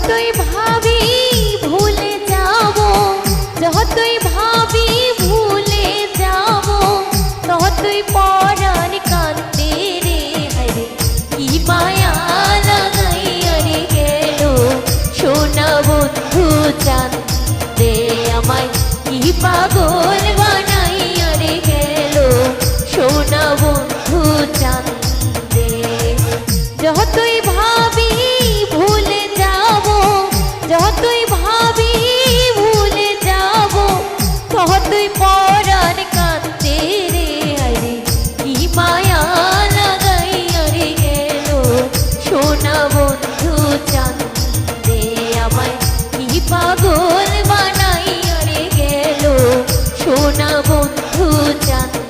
যতই ভাবি ভুলে যাব, যতই ভাবি ভুলে যাব, ততই পরাণ কান্দে রে। হরে কি মায়া লাগাইয়া রে গেল সোনা বন্ধু চাঁদে, আমায় কি পাগল বানাইয়া রে গেল সোনা বন্ধু চাঁদে। যতই ভাবি ভুলে যাব, যতই ভাবি ভুলে যাব, ততই পরাণ কান্দে রে। হরে কি মায়া লাগাইয়া রে গেল সোনা বন্ধু চাঁদে, আমায় কি পাগল বানাইয়া রে গেল সোনা বন্ধু চাঁদে।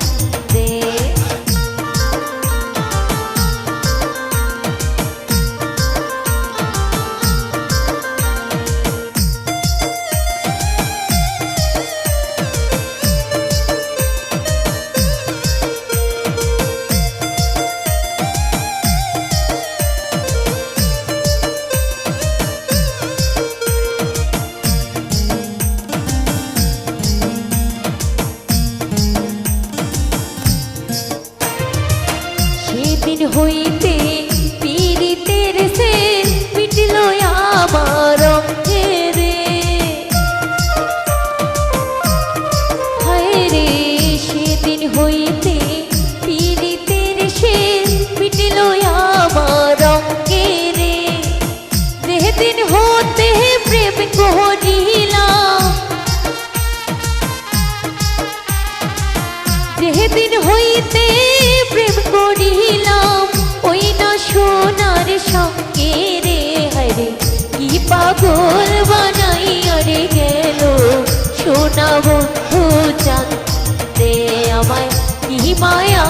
সেদিন হইতে পীড়িতের সে মিটল আমার অঙ্গে রে। হায় রে সেদিন হইতে পীড়িতের সে মিটল আমার অঙ্গে রে। যেদিন হতে প্রেম করিলাম, যেদিন হইতে প্রেম করিলাম, ওই না সোনার সঙ্গে রে। হরে কি পাগল বানাইয়া রে গেল সোনা বন্ধু চাঁদে, আমায় কি মায়া